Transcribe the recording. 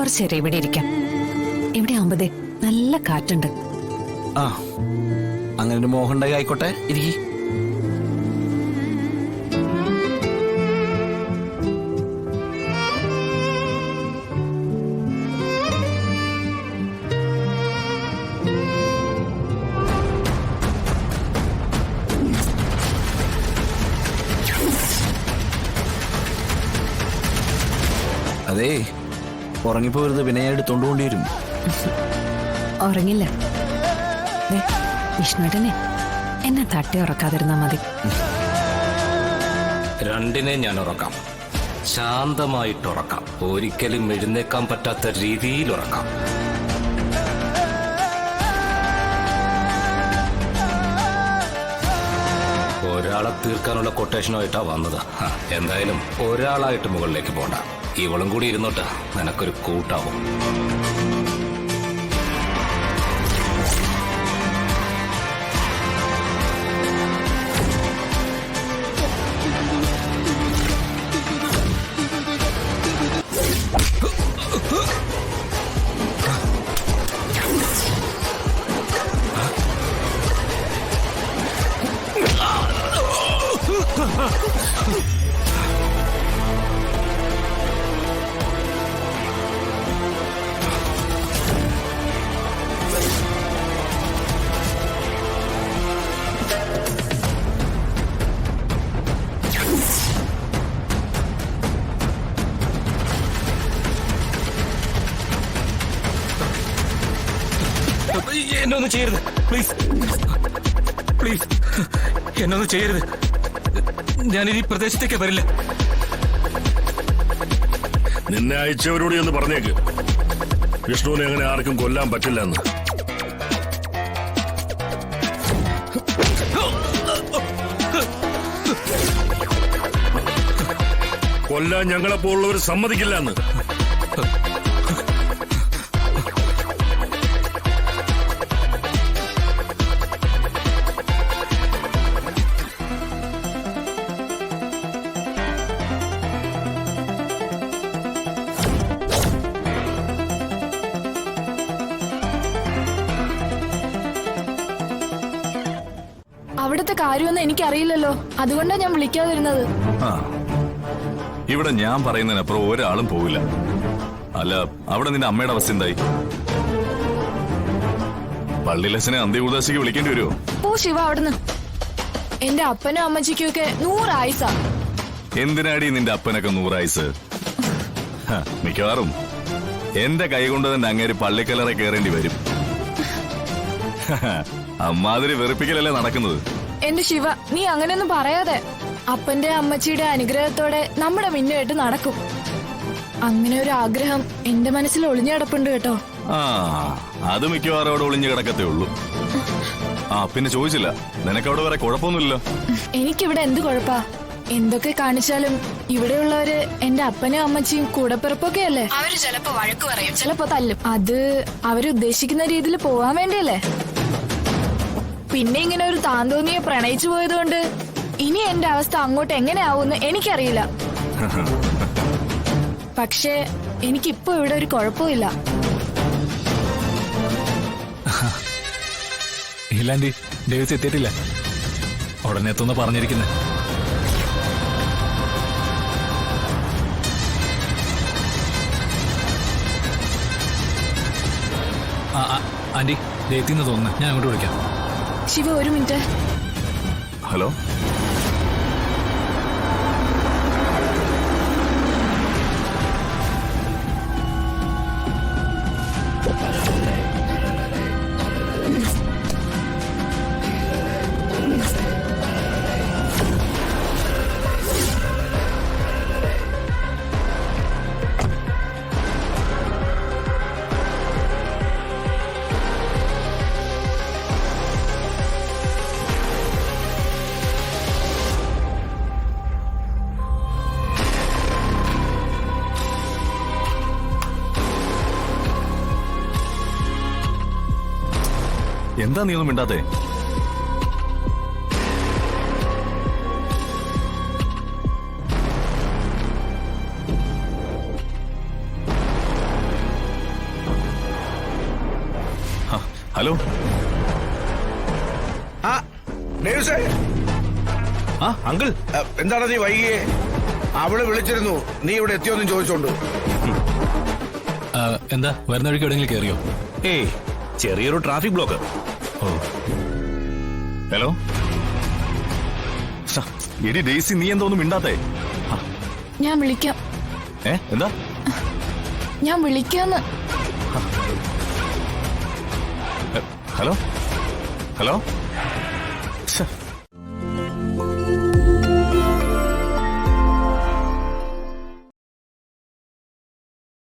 കുറച്ചേരം ഇവിടെ ഇരിക്കാം. ഇവിടെ ആവുമ്പതേ നല്ല കാറ്റുണ്ട്. ആ, അങ്ങനെ ഒരു മോഹം ഉണ്ടായി ആയിക്കോട്ടെ, ഇരിക്കി. അതേ, ഉറങ്ങിപ്പോരുത്, പിന്നെ ഞാൻ എടുത്തോണ്ടുകൊണ്ടി വരും. ഉറങ്ങില്ല. വിഷ്ണുട്ടനെ എന്നെ തട്ടി ഉറക്കാതിരുന്നാ മതി. രണ്ടിനെ ഞാൻ ഉറക്കാം, ശാന്തമായിട്ട് ഉറക്കാം, ഒരിക്കലും എഴുന്നേക്കാൻ പറ്റാത്ത രീതിയിൽ ഉറക്കാം. ഒരാളെ തീർക്കാനുള്ള കൊട്ടേഷനുമായിട്ടാ വന്നത്. എന്തായാലും ഒരാളായിട്ട് മുകളിലേക്ക് പോണ്ട, ഇവളും കൂടി ഇരുന്നോട്ട് നിനക്കൊരു കൂട്ടാവും. എന്നൊന്നും ചെയ്യരുത്, പ്ലീസ് പ്ലീസ്, എന്നൊന്നും ചെയ്യരുത്. ഞാനിനി പ്രദേശത്തേക്ക് വരില്ല. നിന്നെ അയച്ചവരോട് എന്ന് പറഞ്ഞേക്ക്, വിഷ്ണുവിനെ അങ്ങനെ ആർക്കും കൊല്ലാൻ പറ്റില്ല എന്ന്. കൊല്ലാൻ ഞങ്ങളെപ്പോലുള്ളവർ സമ്മതിക്കില്ല എന്ന്. അവിടുത്തെ കാര്യമൊന്നും എനിക്കറിയില്ലല്ലോ, അതുകൊണ്ടാണ് ഞാൻ വിളിക്കാതിരുന്നത്. ഇവിടെ ഞാൻ പറയുന്നതിനപ്പുറം ഒരാളും പോവില്ല. അല്ല, അവിടെ നിന്റെ അമ്മയുടെ അവസ്ഥ എന്തായി? പള്ളിയിലച്ഛനെ അന്ത്യകൂദാശിക്ക് വിളിക്കേണ്ടി വരുമോ? ഓ ശിവ, അവിടുന്ന് എന്റെ അപ്പനും അമ്മച്ചിക്കും ഒക്കെ 100 ആയുസാ. എന്തിനാടി നിന്റെ അപ്പനൊക്കെ 100 ആയുസ്? മിക്കവാറും എന്റെ കൈകൊണ്ട് തന്നെ അങ്ങേര് പള്ളിക്കലറ കയറേണ്ടി വരും. അമ്മാതിരി വെറുപ്പിക്കലല്ലേ നടക്കുന്നത്. എന്റെ ശിവ, നീ അങ്ങനെയൊന്നും പറയാതെ. അപ്പന്റെ അമ്മച്ചിയുടെ അനുഗ്രഹത്തോടെ നമ്മുടെ മിന്നുമായിട്ട് നടക്കും. അങ്ങനെ ഒരു ആഗ്രഹം എന്റെ മനസ്സിൽ ഒളിഞ്ഞടപ്പുണ്ട് കേട്ടോ. ആ, അത് മിക്കവാറും അവിടെ ഒളിഞ്ഞു കിടക്കത്തേ ഉള്ളൂ. ആ, പിന്നെ ചോദിച്ചില്ല, നിനക്കവിടെ വേറെ കുഴപ്പമൊന്നുമില്ലല്ലോ? എനിക്കിവിടെ എന്ത് കുഴപ്പാ? എന്തൊക്കെ കാണിച്ചാലും ഇവിടെയുള്ളവര് എന്റെ അപ്പനും അമ്മച്ചിയും കൂടപ്പിറപ്പൊക്കെ അല്ലേ. അവര് ചിലപ്പോ വഴക്ക് പറയും, ചിലപ്പോ തല്ലും. അത് അവരുദ്ദേശിക്കുന്ന രീതിയിൽ പോവാൻ വേണ്ടിയല്ലേ. പിന്നെ ഇങ്ങനെ ഒരു താന്തോന്നിയെ പ്രണയിച്ചു പോയതുകൊണ്ട് ഇനി എന്റെ അവസ്ഥ അങ്ങോട്ട് എങ്ങനെയാവുമെന്ന് എനിക്കറിയില്ല. പക്ഷേ എനിക്കിപ്പോ ഇവിടെ ഒരു കുഴപ്പമില്ല. ഇല്ലാണ്ടി, ഡേവിസ് എത്തിയിട്ടില്ല. ഉടനെ എത്തുന്ന പറഞ്ഞിരിക്കുന്നത്. ആന്റി, ഡേറ്റിന്ന് തോന്നുന്നു. ഞാൻ അങ്ങോട്ട് വിളിക്കാം. ശിവ, ഒരു മിനിറ്റ്. ഹലോ, എന്താ നീ ഒന്നും മിണ്ടാത്തെ? ഹലോ ആ ഡേവിസേ, ആ അങ്കിൾ എന്താണ് നീ വൈകിയേ? അവള് വിളിച്ചിരുന്നു, നീ ഇവിടെ എത്തിയോന്നും ചോദിച്ചോണ്ട്. എന്താ വരുന്ന വഴിക്ക് എവിടെയെങ്കിലും കയറിയോ? ഏയ് ചെറിയൊരു ട്രാഫിക് ബ്ലോക്ക്. ഓ, ഹലോ എടി ഡേസി, നീ എന്തോന്നും മിണ്ടാത്തേ? ഞാൻ വിളിക്കാം. എന്താ? ഞാൻ വിളിക്കാന്ന്. Hello hello